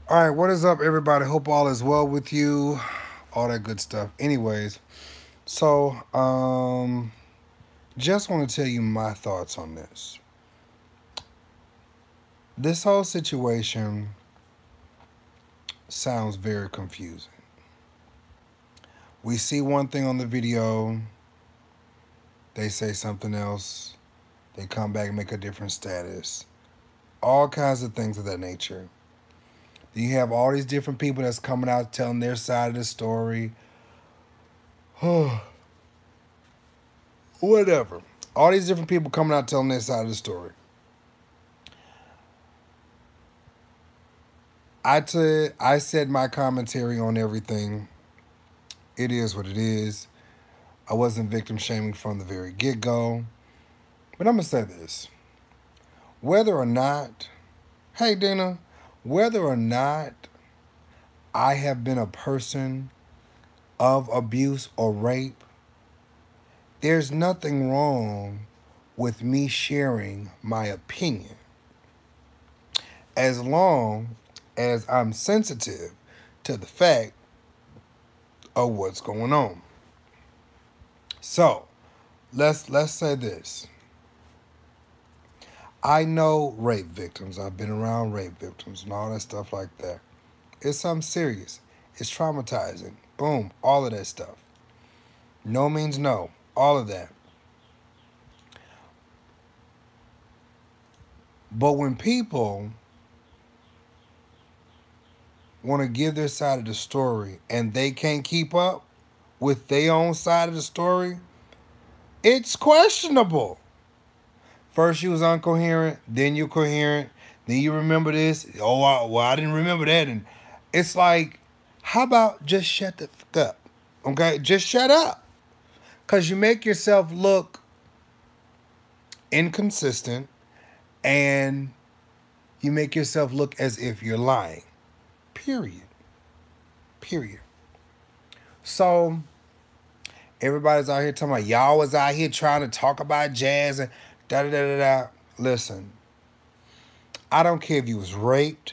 All right, what is up, everybody? Hope all is well with you. All that good stuff. Anyways, so just want to tell you my thoughts on this. This whole situation sounds very confusing. We see one thing on the video, they say something else, they come back and make a different status. All kinds of things of that nature. Then you have all these different people that's coming out telling their side of the story. Whatever. All these different people coming out telling their side of the story. I said my commentary on everything. It is what it is. I wasn't victim shaming from the very get-go. But I'm going to say this. Whether or not, hey Dana, whether or not I have been a person of abuse or rape, there's nothing wrong with me sharing my opinion. As long as I'm sensitive to the fact of what's going on. So, let's say this. I know rape victims. I've been around rape victims and all that stuff like that. It's something serious. It's traumatizing. Boom, all of that stuff. No means no. All of that. But when people want to give their side of the story and they can't keep up with their own side of the story, it's questionable. First you was uncoherent, then you're coherent, then you remember this. Oh, I didn't remember that. And it's like, how about just shut the fuck up? Okay, just shut up. Because you make yourself look inconsistent and you make yourself look as if you're lying. Period. So, everybody's out here talking about y'all was out here trying to talk about jazz and da-da-da-da-da. Listen, I don't care if you was raped,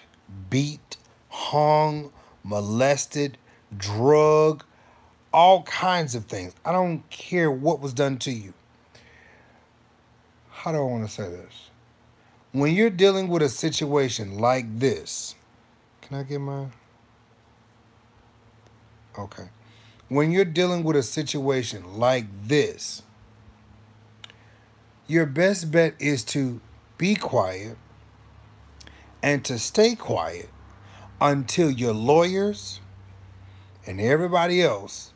beat, hung, molested, drugged, all kinds of things. I don't care what was done to you. How do I want to say this? When you're dealing with a situation like this, can I get my... Okay. When you're dealing with a situation like this, your best bet is to be quiet and to stay quiet until your lawyers and everybody else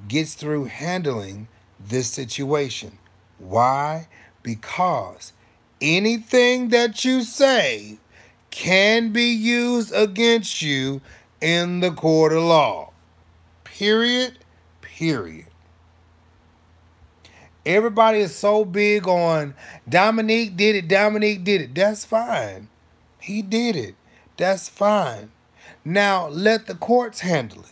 gets through handling this situation. Why? Because anything that you say can be used against you in the court of law. Period. Everybody is so big on Dominique did it. That's fine. He did it. That's fine. Now let the courts handle it.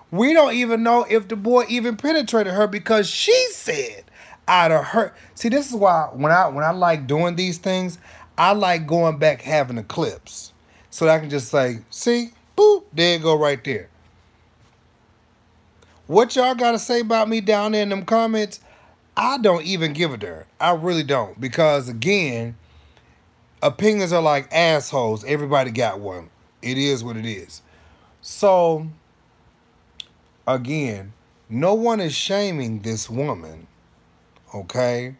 We don't even know if the boy even penetrated her because she said out of her. See, this is why when I like doing these things, I like going back having the clips. So that I can just say, see, boop, there you go right there. What y'all got to say about me down there in them comments, I don't even give a darn. I really don't. Because, again, opinions are like assholes. Everybody got one. It is what it is. So, again, no one is shaming this woman, okay?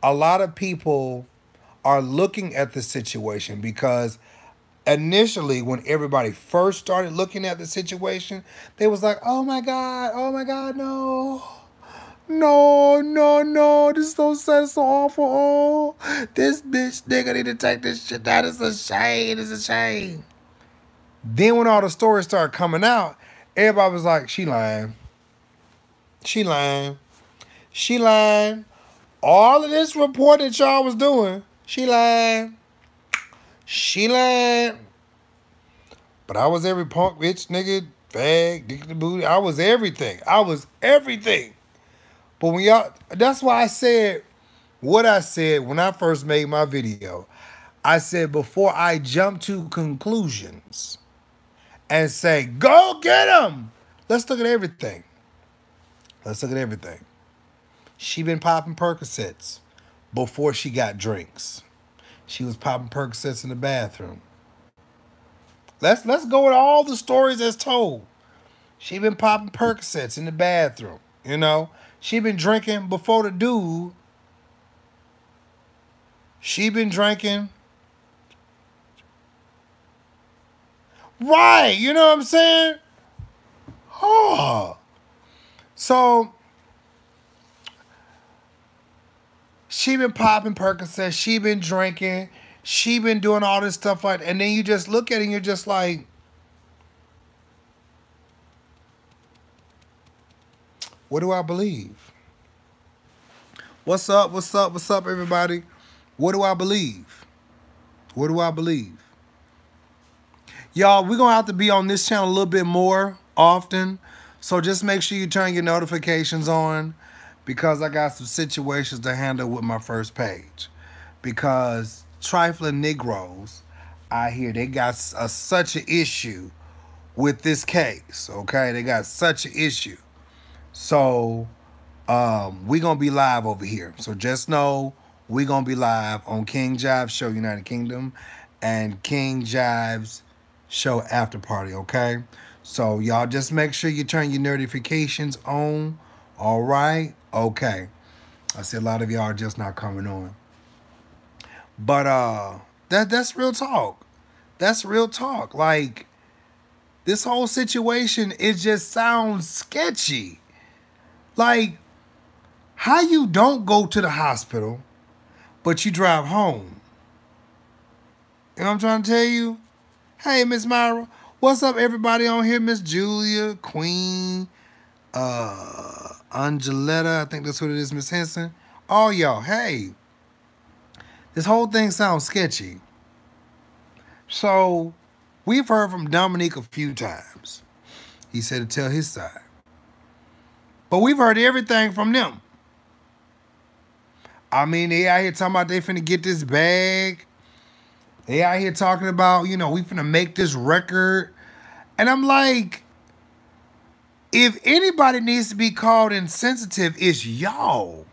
A lot of people are looking at the situation because initially when everybody first started looking at the situation, they was like, oh my God, no. No, this is so sad, so awful. Oh, this bitch nigga need to take this shit down. It's a shame. Then when all the stories started coming out, everybody was like, she lying. All of this report that y'all was doing, she lying. But I was every punk, bitch, nigga, fag, dick in the booty. I was everything. But when y'all, that's why I said what I said when I first made my video. I said before I jump to conclusions and say, go get him. Let's look at everything. Let's look at everything. She been popping Percocets before she got drinks. She was popping Percocets in the bathroom. Let's go with all the stories that's told. She been popping Percocets in the bathroom. You know, she been drinking before the dude. She been drinking. Right, you know what I'm saying? Oh. So she been popping Percocets, she been drinking, she been doing all this stuff like, and then you just look at it and you're just like, what do I believe? What's up? What's up? What's up, everybody? What do I believe? What do I believe? Y'all, we're going to have to be on this channel a little bit more often. So just make sure you turn your notifications on because I got some situations to handle with my first page. Because trifling Negroes, I hear they got such an issue with this case, okay? They got such an issue. So we're going to be live over here. So just know we're going to be live on King Jives Show United Kingdom and King Jives Show After Party, okay? So y'all just make sure you turn your notifications on. All right? Okay. I see a lot of y'all are just not coming on. But that's real talk. That's real talk. Like, this whole situation, it just sounds sketchy. Like, how you don't go to the hospital, but you drive home? You know what I'm trying to tell you? Hey, Miss Myra. What's up, everybody on here? Miss Julia, Queen, Angeletta. I think that's what it is, Miss Henson. All y'all, hey. This whole thing sounds sketchy. So, we've heard from Dominique a few times. He said to tell his side. But we've heard everything from them. I mean, they out here talking about they finna get this bag. They out here talking about, you know, we finna make this record. And I'm like, if anybody needs to be called insensitive, it's y'all.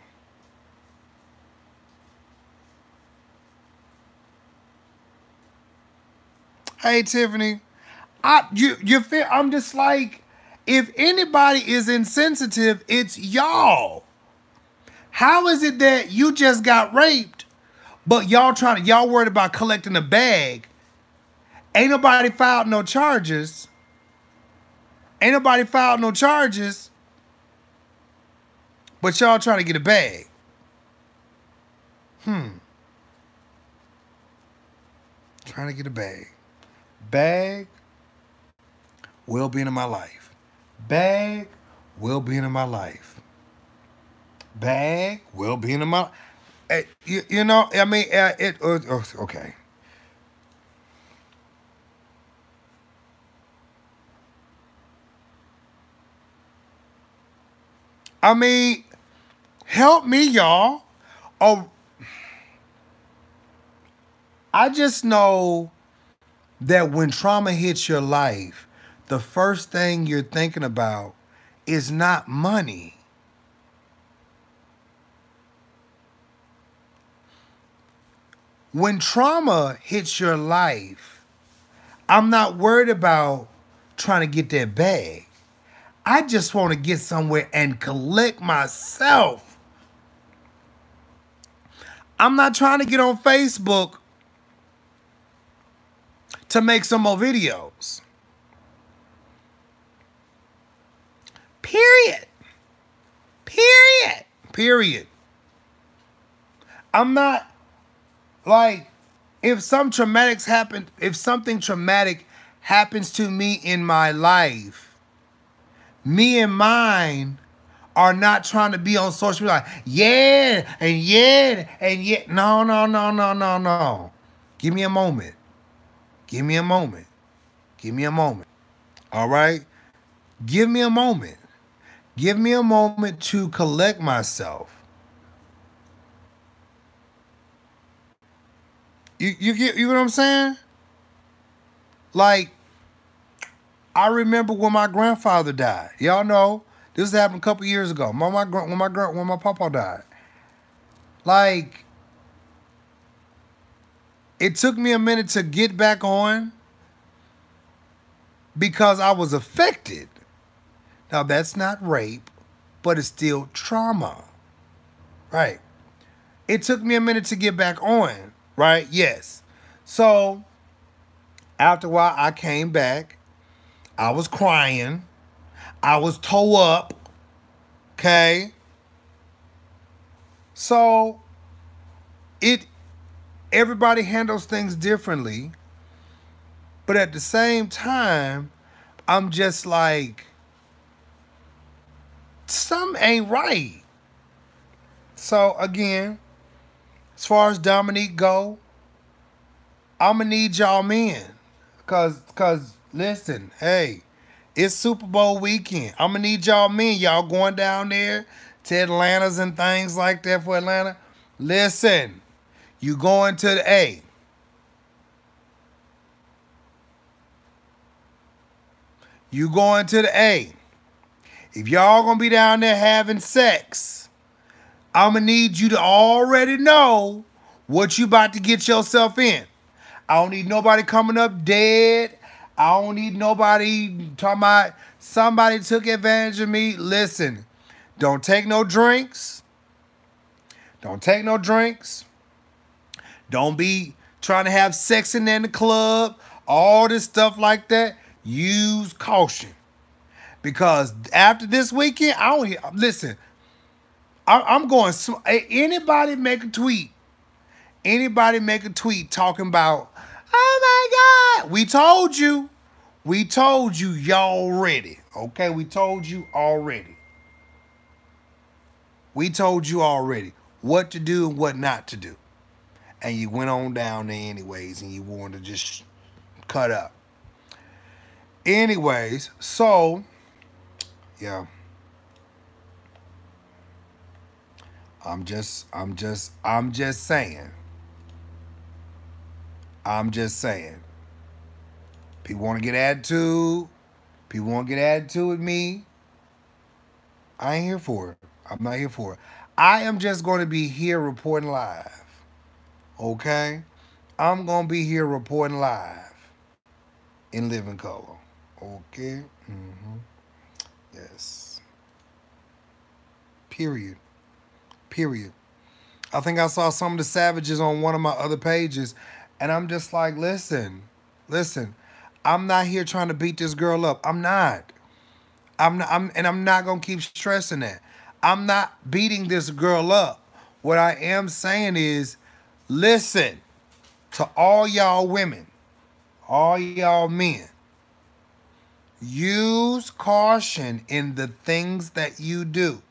Hey, Tiffany. You feel, I'm just like, if anybody is insensitive, it's y'all. How is it that you just got raped, but y'all worried about collecting a bag? Ain't nobody filed no charges. Ain't nobody filed no charges, but y'all trying to get a bag. Trying to get a bag. Bag, well-being in my life. Bag, well-being in my life. Bag, well-being in my... You know, I mean, okay. I mean, help me, y'all. Oh, I just know that when trauma hits your life, the first thing you're thinking about is not money. When trauma hits your life, I'm not worried about trying to get that bag. I just want to get somewhere and collect myself. I'm not trying to get on Facebook to make some more videos. Period. Period. Period. I'm not, like, if something traumatic happens to me in my life, me and mine are not trying to be on social media like, yeah, and yeah, and yeah. No, no, no, no, no, no. Give me a moment. Give me a moment. Give me a moment. All right? Give me a moment. Give me a moment to collect myself. You know what I'm saying? Like, I remember when my grandfather died. Y'all know this happened a couple years ago. When my papa died. Like, it took me a minute to get back on because I was affected. Now that's not rape, but it's still trauma. Right. It took me a minute to get back on. Right? Yes. So after a while I came back. I was crying. I was toe up. Okay. So everybody handles things differently. But at the same time, I'm just like, something ain't right. So again, as far as Dominique go, I'ma need y'all men. Cause listen, hey, it's Super Bowl weekend. I'ma need y'all men. Y'all going down there to Atlanta's and things like that for Atlanta. Listen, you going to the A. You going to the A. If y'all gonna be down there having sex, I'ma need you to already know what you about to get yourself in. I don't need nobody coming up dead. I don't need nobody talking about somebody took advantage of me. Listen, don't take no drinks. Don't take no drinks. Don't be trying to have sex in there in the club. All this stuff like that. Use caution. Because after this weekend, I don't listen. I'm going. Anybody make a tweet? Anybody make a tweet talking about, oh my God, we told you. We told you y'all ready. Okay, we told you already. We told you already what to do and what not to do. And you went on down there anyways and you wanted to just cut up. Anyways, so, yeah. I'm just saying. I'm just saying. People want to get attitude. People want to get attitude with me. I ain't here for it. I'm not here for it. I am just going to be here reporting live. Okay? I'm going to be here reporting live in living color. Okay? Mm-hmm. Yes. Period. Period. I think I saw some of the savages on one of my other pages, and I'm just like, listen. I'm not here trying to beat this girl up. I'm not. And I'm not gonna keep stressing that. I'm not beating this girl up. What I am saying is, listen to all y'all women, all y'all men. Use caution in the things that you do.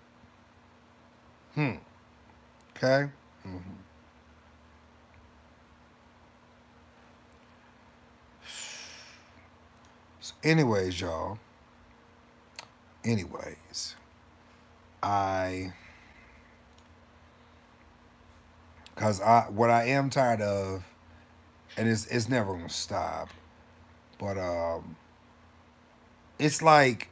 Okay? Mm-hmm. So anyways, y'all. Anyways. What I am tired of, and it's never gonna stop, but it's like,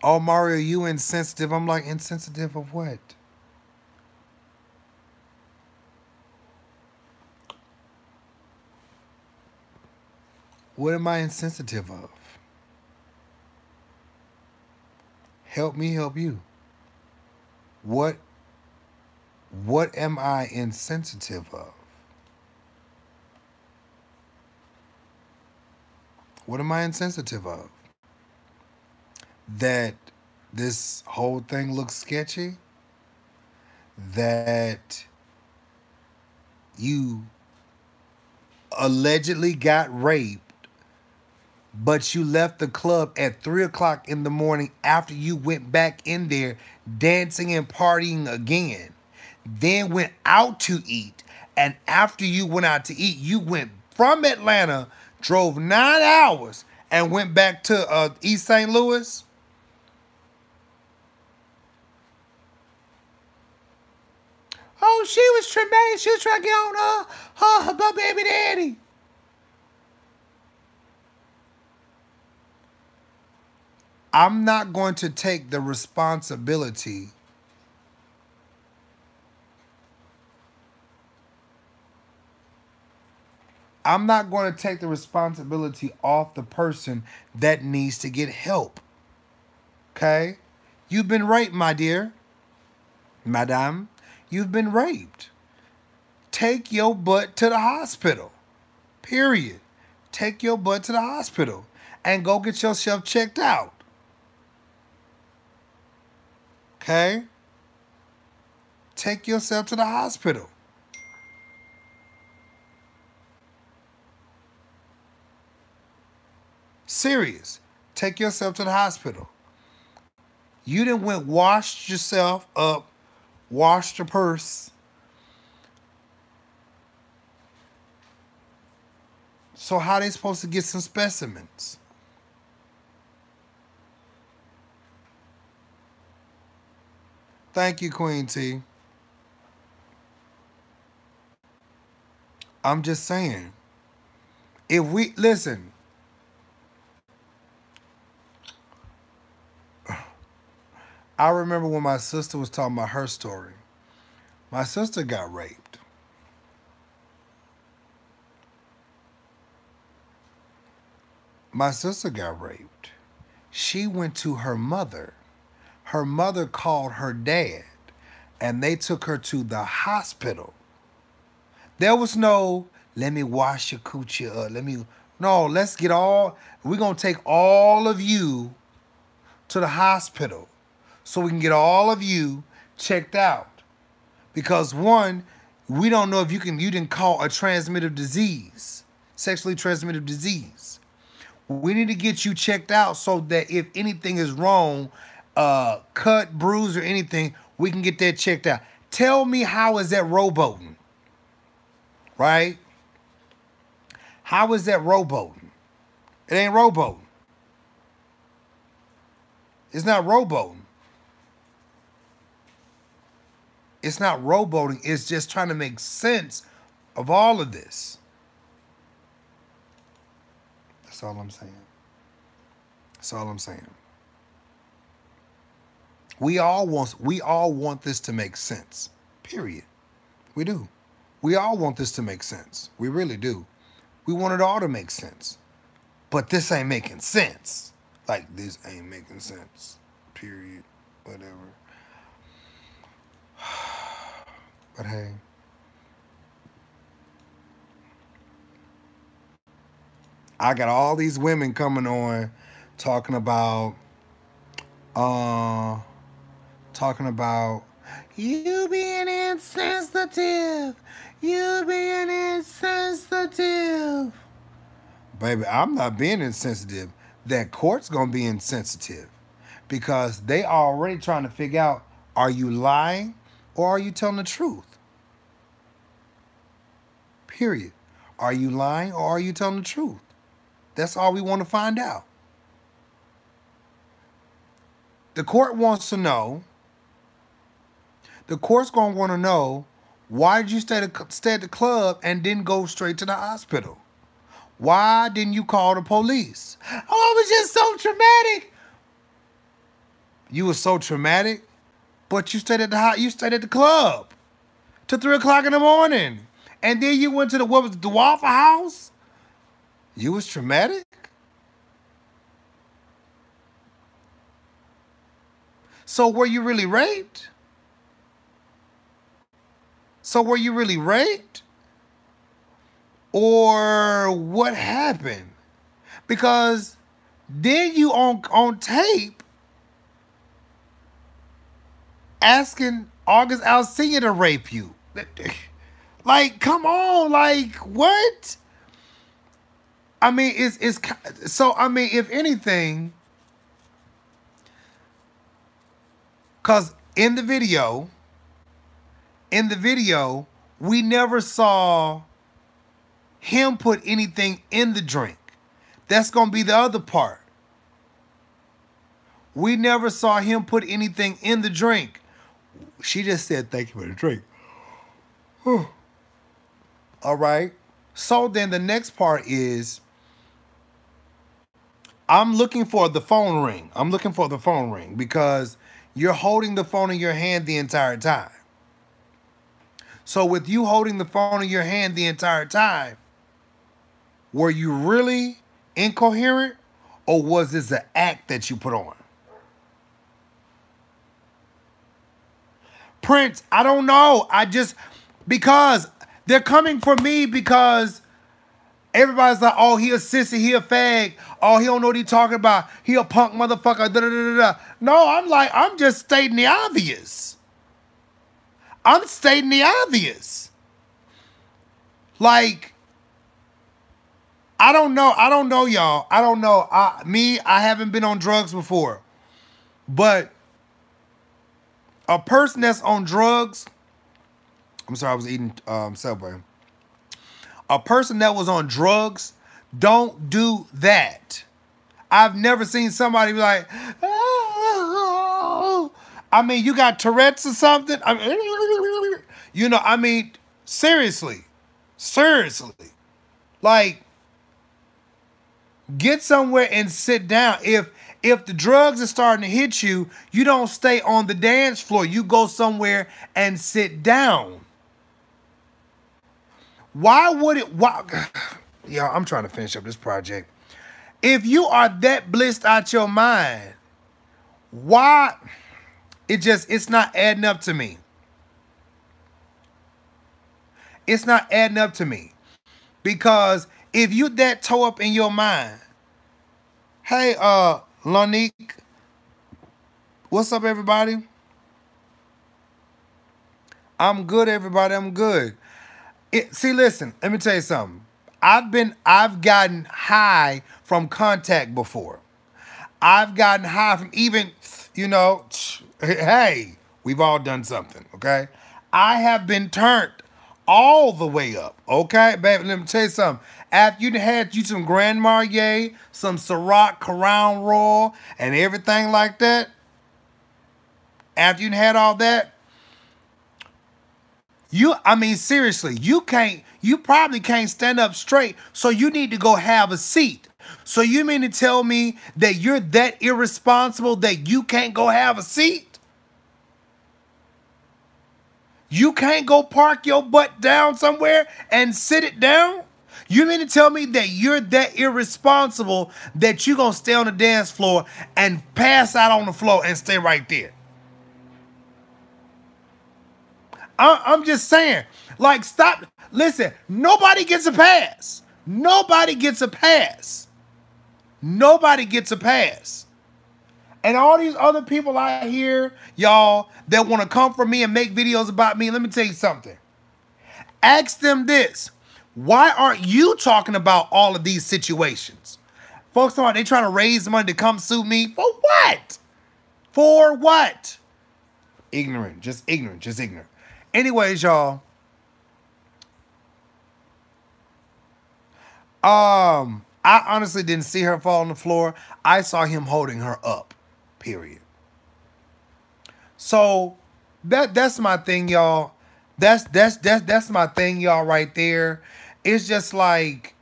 oh Mario, you insensitive. I'm like, insensitive of what? What am I insensitive of? Help me help you. What am I insensitive of? What am I insensitive of? That this whole thing looks sketchy? That you allegedly got raped, but you left the club at 3 o'clock in the morning after you went back in there dancing and partying again, then went out to eat, and after you went out to eat, you went from Atlanta, drove 9 hours, and went back to East St. Louis? Oh, she was traumatic. She was trying to get on Oh, my baby daddy. I'm not going to take the responsibility. I'm not going to take the responsibility off the person that needs to get help. Okay? You've been raped, my dear. Madame, you've been raped. Take your butt to the hospital. Period. Take your butt to the hospital and go get yourself checked out. Okay? Take yourself to the hospital. Serious. Take yourself to the hospital. You done went washed yourself up, washed your purse. So how they supposed to get some specimens? Thank you, Queen T. I'm just saying. If we, listen. I remember when my sister was talking about her story. My sister got raped. My sister got raped. She went to her mother. Her mother called her dad, and they took her to the hospital. There was no, let me wash your coochie up. No, let's get all, we're going to take all of you to the hospital so we can get all of you checked out. Because one, we don't know if you didn't call a transmitted disease, sexually transmitted disease. We need to get you checked out so that if anything is wrong, cut, bruise, or anything, we can get that checked out. Tell me, how is that rowboating? Right? How is that rowboating? It ain't rowboating. It's not rowboating. It's not rowboating. It's just trying to make sense of all of this. That's all I'm saying. That's all I'm saying. We all want this to make sense. Period. We do. We all want this to make sense. We really do. We want it all to make sense. But this ain't making sense. Like, this ain't making sense. Period. Whatever. But hey. I got all these women coming on talking about you being insensitive. You being insensitive. Baby, I'm not being insensitive. That court's gonna be insensitive. Because they already trying to figure out, are you lying or are you telling the truth? Period. Are you lying or are you telling the truth? That's all we want to find out. The court wants to know. The court's going to want to know, why did you stay at the club and didn't go straight to the hospital? Why didn't you call the police? Oh, it was just so traumatic. You were so traumatic, but you stayed at the club till 3 o'clock in the morning. And then you went to the Waffle House? You was traumatic? So were you really raped? So were you really raped? Or what happened? Because then you on tape asking August Alsina to rape you. Like, come on, like, what? I mean, so, I mean, if anything, because in the video, we never saw him put anything in the drink. That's going to be the other part. We never saw him put anything in the drink. She just said, thank you for the drink. All right. So then the next part is I'm looking for the phone ring. I'm looking for the phone ring because you're holding the phone in your hand the entire time. So with you holding the phone in your hand the entire time, were you really incoherent or was this an act that you put on? Prince, I don't know. Because they're coming for me because everybody's like, oh, he a sissy, he a fag. Oh, he don't know what he talking about. He a punk motherfucker. Da, da, da, da. No, I'm like, I'm just stating the obvious. I'm stating the obvious. Like, I don't know, y'all. I don't know. I haven't been on drugs before. But a person that's on drugs, I'm sorry, I was eating Subway. A person that was on drugs don't do that. I've never seen somebody be like, oh. I mean, you got Tourette's or something? I mean, seriously. Like, get somewhere and sit down. If the drugs are starting to hit you, you don't stay on the dance floor. You go somewhere and sit down. Why? Yeah, I'm trying to finish up this project. If you are that blissed out your mind, why? It's not adding up to me. It's not adding up to me. Because if you that toe up in your mind, hey, Lonique, what's up, everybody? I'm good, everybody. I'm good. See, listen, let me tell you something. I've gotten high from contact before. I've gotten high from even, hey, we've all done something, okay? I have been turned all the way up, okay? Baby, let me tell you something. After you had some Grand Marnier, some Ciroc, Crown Royal, and everything like that, after you had all that, seriously, you probably can't stand up straight, so you need to go have a seat. So you mean to tell me that you're that irresponsible that you can't go have a seat? You can't go park your butt down somewhere and sit it down? You mean to tell me that you're that irresponsible that you're going to stay on the dance floor and pass out on the floor and stay right there? I'm just saying, like, stop. Listen, nobody gets a pass. Nobody gets a pass. Nobody gets a pass. And all these other people out here, y'all, that want to come for me and make videos about me, let me tell you something. Ask them this. Why aren't you talking about all of these situations? Folks talking about they trying to raise money to come sue me. For what? For what? Ignorant. Just ignorant. Just ignorant. Anyways, y'all. I honestly didn't see her fall on the floor. I saw him holding her up. Period. So that's my thing, y'all. That's my thing, y'all, right there. It's just like,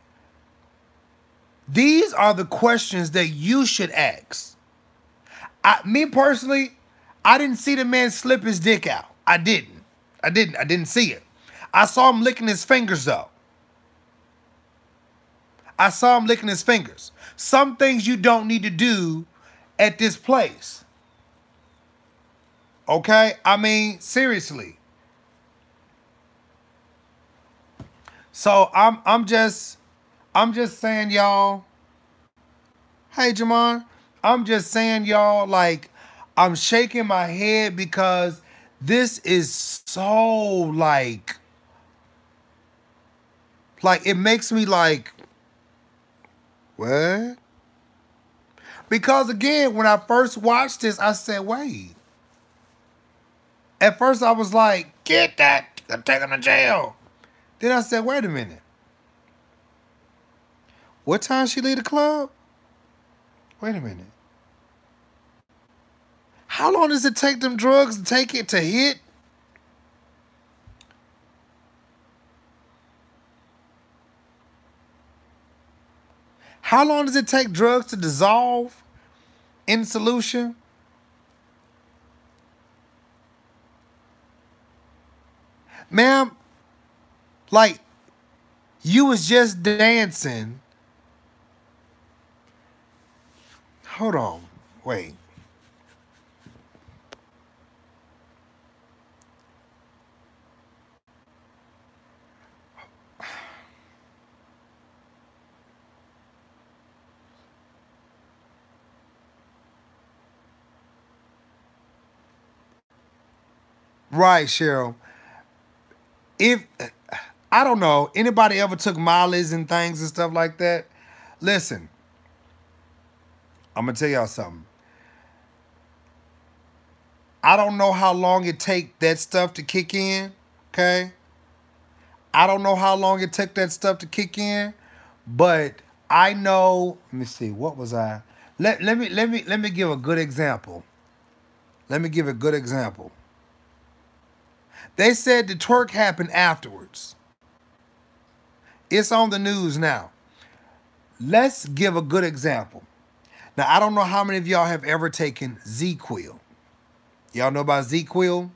these are the questions that you should ask. Me personally, I didn't see the man slip his dick out. I didn't see it. I saw him licking his fingers, though. I saw him licking his fingers. Some things you don't need to do at this place. Okay? I mean, seriously. So I'm just saying, y'all. Hey, Jamon. I'm just saying, y'all, like, I'm shaking my head because this is so, like, it makes me like, what? Because, again, when I first watched this, I said, wait. At first, I was like, get that. Take him to jail. Then I said, wait a minute. What time she leave the club? Wait a minute. How long does it take them drugs to take it to hit? How long does it take drugs to dissolve in solution? Ma'am, like, you was just dancing. Hold on. Wait. Right, Cheryl. If I don't know, anybody ever took mileage and things and stuff like that? Listen, I'm gonna tell y'all something. I don't know how long it take that stuff to kick in. Okay, I don't know how long it took that stuff to kick in, but I know. Let me see. What was I? Let me give a good example. Let me give a good example. They said the twerk happened afterwards. It's on the news now. Let's give a good example. Now, I don't know how many of y'all have ever taken Z-Quil. Y'all know about Z-Quil?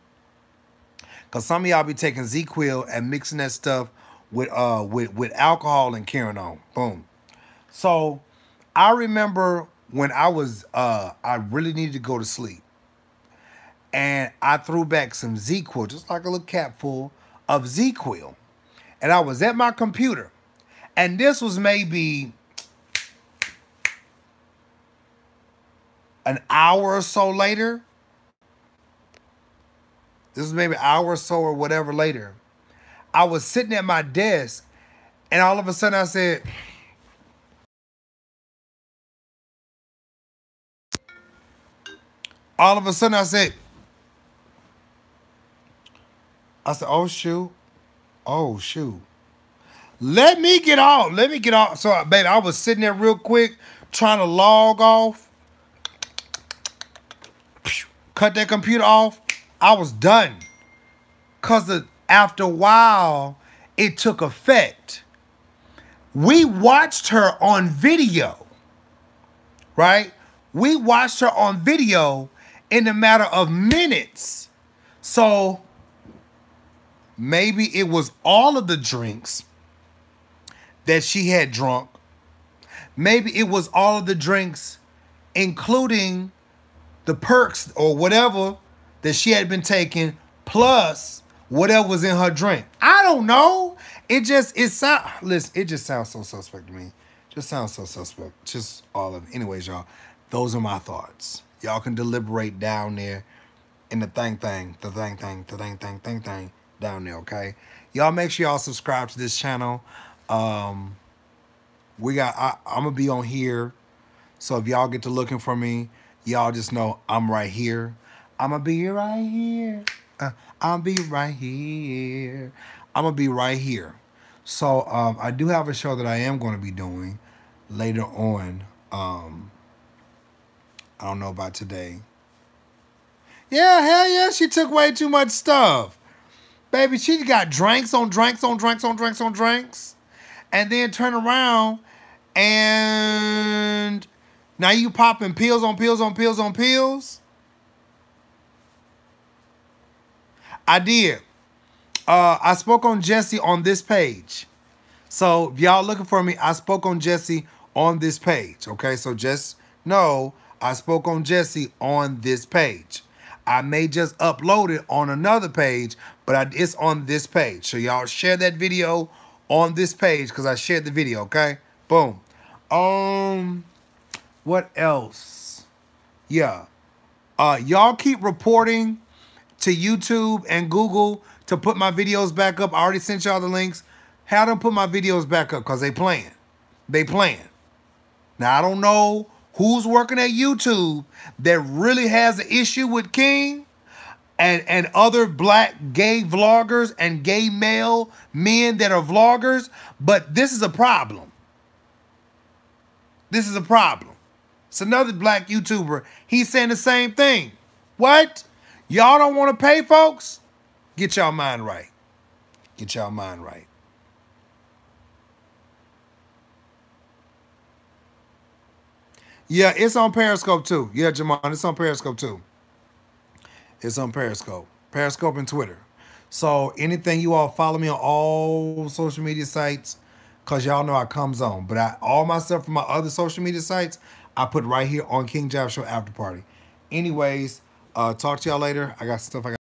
Because some of y'all be taking Z-Quil and mixing that stuff with alcohol and carrying on. Boom. So, I remember when I really needed to go to sleep. And I threw back some Z-Quil, just like a little cap full of Z-Quil. And I was at my computer. And this was maybe an hour or so later. This was maybe an hour or so or whatever later. I was sitting at my desk, and all of a sudden I said, oh shoot, oh shoot. Let me get off. So, baby, I was sitting there real quick, trying to log off, cut that computer off. I was done. Because after a while, it took effect. We watched her on video, right? We watched her on video in a matter of minutes. So maybe it was all of the drinks that she had drunk. Maybe it was all of the drinks, including the perks or whatever that she had been taking, plus whatever was in her drink. I don't know. It just sounds so suspect to me. Just sounds so suspect. Just all of it. Anyways, y'all, those are my thoughts. Y'all can deliberate down there in the thing down there, okay? Y'all make sure y'all subscribe to this channel. I'm gonna be on here. So if y'all get to looking for me, y'all just know I'm right here. I'm gonna be right here. I'll be right here. I'm gonna be right here. So I do have a show that I am going to be doing later on. I don't know about today. Yeah, hell yeah, she took way too much stuff. Baby, she got drinks on drinks on drinks on drinks on drinks. And then turn around and now you popping pills on pills on pills on pills. I did. I spoke on Jesse on this page. So if y'all looking for me, I spoke on Jesse on this page. Okay, so just know I spoke on Jesse on this page. I may just upload it on another page, but it's on this page. So y'all share that video on this page because I shared the video, okay? Boom. What else? Yeah. Y'all keep reporting to YouTube and Google to put my videos back up. I already sent y'all the links. Have them put my videos back up because they playing. They playing. Now, I don't know who's working at YouTube that really has an issue with King and other black gay vloggers and gay male men that are vloggers, but this is a problem. This is a problem. It's another black YouTuber. He's saying the same thing. What? Y'all don't want to pay, folks? Get y'all mind right. Get y'all mind right. Yeah, it's on Periscope too. Yeah, Jamon, it's on Periscope too. It's on Periscope. Periscope and Twitter. So anything you all follow me on all social media sites, cause y'all know I comes on. But all my stuff from my other social media sites, I put right here on King Jive Show After Party. Anyways, talk to y'all later. I got stuff I got.